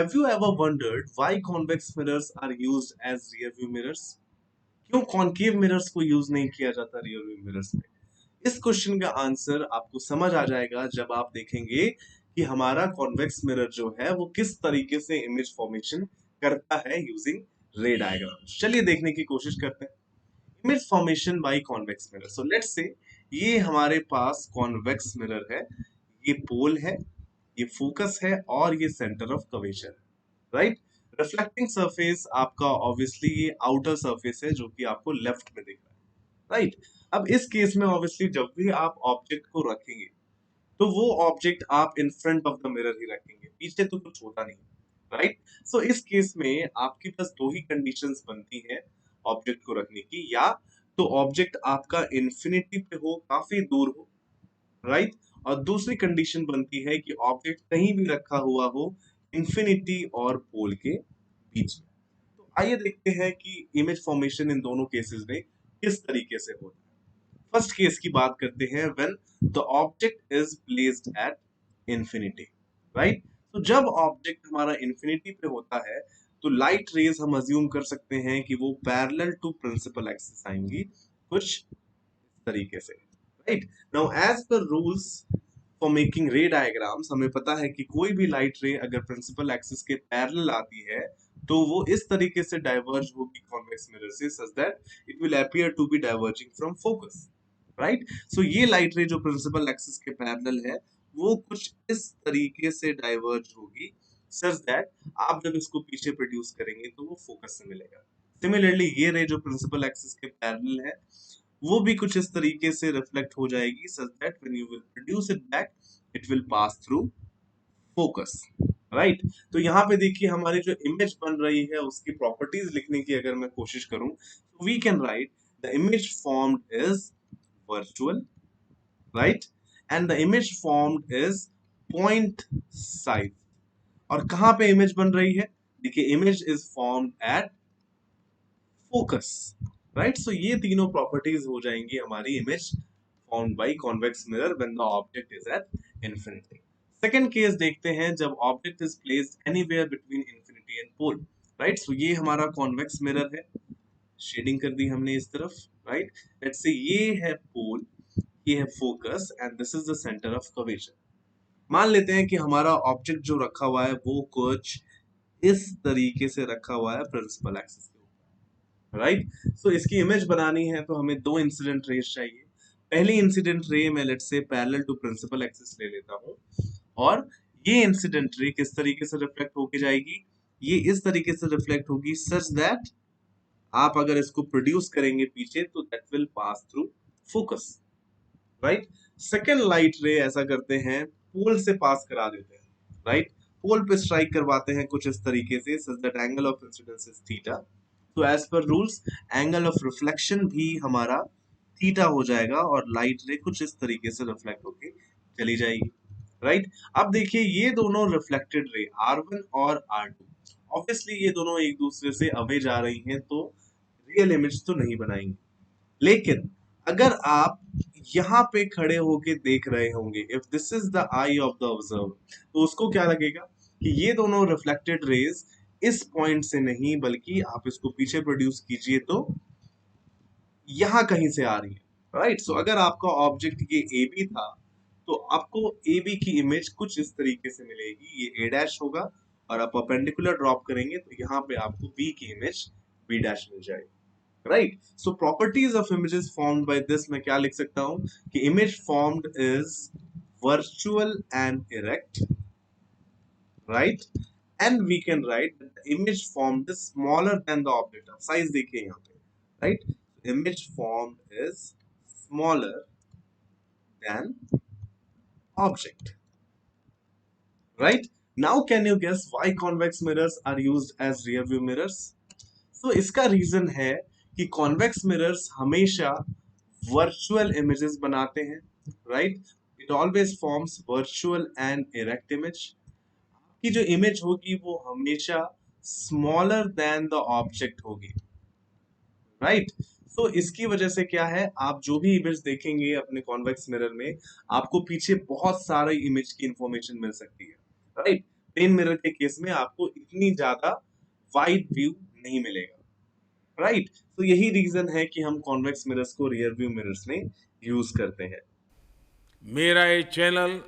have you ever wondered why convex mirrors are used as rear view mirrors? क्यों concave mirrors को use नहीं किया जाता rear view mirrors में? इस क्वेश्चन का आंसर आपको समझ आ जाएगा जब आप देखेंगे कि हमारा कॉन्वेक्स मिरर जो है वो किस तरीके से इमेज फॉर्मेशन करता है यूजिंग रे डायग्राम। चलिए देखने की कोशिश करते हैं। Image formation by convex mirror. So let's say ये हमारे पास कॉन्वेक्स मिरर है, ये पोल है, ये फोकस है और ये सेंटर ऑफ कर्वेचर है, राइट। रिफ्लेक्टिंग सरफेस आपका ऑब्वियसली ये आउटर सरफेस है जो कि आपको लेफ्ट में दिख रहा है, राइट। अब इस केस में ऑब्वियसली जब भी आप ऑब्जेक्ट को रखेंगे तो वो ऑब्जेक्ट आप in front of the mirror ही रखेंगे, पीछे तो कुछ होता नहीं, राइट। सो इस केस में आपके पास दो ही कंडीशंस बनती हैं ऑब्जेक्ट को रखने की, या तो ऑब्जेक्ट आपका इन्फिनिटी पे हो, काफी दूर हो, राइट। और दूसरी कंडीशन बनती है कि ऑब्जेक्ट कहीं भी रखा हुआ हो इंफिनिटी और पोल के बीच में। तो आइए देखते हैं कि इमेज फॉर्मेशन इन दोनों केसेस में किस तरीके से होता है। फर्स्ट केस की बात करते हैं, when the object is placed at infinity, right. तो जब ऑब्जेक्ट हमारा इंफिनिटी पे होता है तो लाइट रेज हम अज्यूम कर सकते हैं कि वो पैरेलल टू प्रिंसिपल एक्सिस आएंगी कुछ इस तरीके से, right. Now as per rules for making ray diagrams हमें पता है कि कोई भी लाइट रे अगर प्रिंसिपल एक्सिस के पैरेलल आती है तो वो इस तरीके से डाइवर्ज होगी कॉन्वेक्स मिरर से, such that it will appear to be diverging from focus, right. So ये लाइट रे जो प्रिंसिपल एक्सिस के पैरेलल है वो कुछ इस तरीके से डाइवर्ज होगी, सच दैट आप जब इसको पीछे प्रोड्यूस करेंगे तो वो फोकस से मिलेगा। सिमिलरली ये रे जो प्रिंसिपल एक्सिस के पैरेलल है वो भी कुछ इस तरीके से रिफ्लेक्ट हो जाएगी, such that when you will produce it back it will pass through focus, right. तो यहाँ पे देखिए हमारी जो इमेज बन रही है उसकी प्रॉपर्टीज लिखने की अगर मैं कोशिश करूं तो we can write the image formed is virtual, right, and the image formed is point size। और कहां पे इमेज बन रही है? देखिए image is formed at focus, right. So ये तीनों प्रॉपर्टीज हो जाएंगी हमारी image formed by convex mirror when the object is at infinity. Second case देखते हैं, जब object is placed anywhere between infinity and pole, right. So ये हमारा कॉन्वेक्स मिरर है, शेडिंग कर दी हमने इस तरफ, राइट। लेट्स से ये है पोल, ये है focus and this is the centre of curvature. मान लेते हैं कि हमारा ऑब्जेक्ट जो रखा हुआ है वो कुछ इस तरीके से रखा हुआ है प्रिंसिपल एक्सिस के ऊपर, राइट। सो इसकी इमेज बनानी है तो हमें दो इंसिडेंट रेज चाहिए। पहली इंसिडेंट रे मैं let's say parallel to principal axis ले लेता हूँ, और ये इंसिडेंट रे किस तरीके से रिफ्लेक्ट होके जाएगी? ये इस तरीके से रिफ्लेक्ट होगी सच दैट आप अगर इसको प्रोड्यूस करेंगे पीछे तो that will pass through focus, right. Second light रे ऐसा करते हैं, पोल से पास करा देते हैं, राइट। पोल पे स्ट्राइक करवाते हैं कुछ इस तरीके से such that angle of incidence is theta. तो as per rules angle of reflection भी हमारा थीटा हो जाएगा और लाइट रे कुछ इस तरीके से रिफ्लेक्ट होके चली जाएगी, राइट। अब देखिए ये दोनों रिफ्लेक्टेड रे R1 और R2 ऑब्वियसली ये दोनों एक दूसरे से अवे जा रही हैं तो रियल इमेज तो नहीं बनाएंगे, लेकिन अगर आप यहाँ पे खड़े होके देख रहे होंगे, if this is the I of the observer, तो उसको क्या लगेगा कि ये दोनों रिफ्लेक्टेड रेज इस पॉइंट से नहीं बल्कि आप इसको पीछे प्रोड्यूस कीजिए तो यहाँ कहीं से आ रही है, राइट। सो अगर आपका ऑब्जेक्ट ये ए बी था तो आपको ए बी की इमेज कुछ इस तरीके से मिलेगी, ये ए डैश होगा और आप परपेंडिकुलर ड्रॉप करेंगे तो यहाँ पे आपको बी की इमेज बी डैश मिल जाएगी, right. So properties of images formed by this मैं क्या लिख सकता हूं कि image formed is virtual and erect, right. And we can write that the image formed is smaller than the object. Size देखिए यहाँ पे, right. Image formed is smaller than object, right? Now can you guess why convex mirrors are used as rear view mirrors? So इसका reason है कि convex mirrors हमेशा virtual images बनाते हैं, right. It always forms virtual and erect image. की जो image होगी वो हमेशा स्मॉलर देन द ऑब्जेक्ट होगी, राइट। तो इसकी वजह से क्या है, आप जो भी इमेज देखेंगे अपने कॉन्वेक्स मिरर में आपको पीछे बहुत सारे इमेज की इंफॉर्मेशन मिल सकती है, राइट। प्लेन मिरर के केस में आपको इतनी ज्यादा वाइड व्यू नहीं मिलेगा, राइट। तो यही रीजन है कि हम कॉन्वेक्स मिरर्स को रियर व्यू मिरर्स में यूज करते हैं। मेरा ये चैनल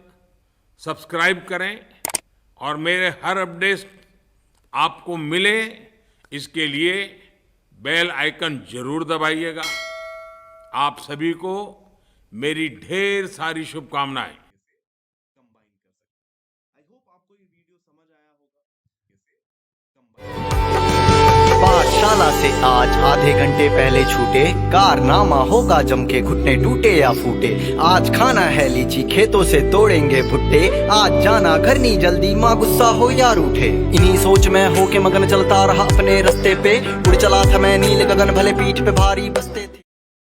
सब्सक्राइब करें और मेरे हर अपडेट आपको मिले, इसके लिए बेल आइकन जरूर दबाइएगा। आप सभी को मेरी ढेर सारी शुभकामनाएं। कंबाइन कर सकते हैं। आई होप आपको ये वीडियो समझ आया होगा। पाठशाला से आज आधे घंटे पहले छूटे, कारनामा होगा जम के, घुटने टूटे या फूटे। आज खाना है लीची, खेतों से तोड़ेंगे भुट्टे। आज जाना घर नहीं जल्दी, माँ गुस्सा हो या रूठे। इन्हीं सोच में हो के मगन चलता रहा अपने रास्ते पे। उड़ चला था मैं नील गगन, भले पीठ पे भारी बस्ते थे।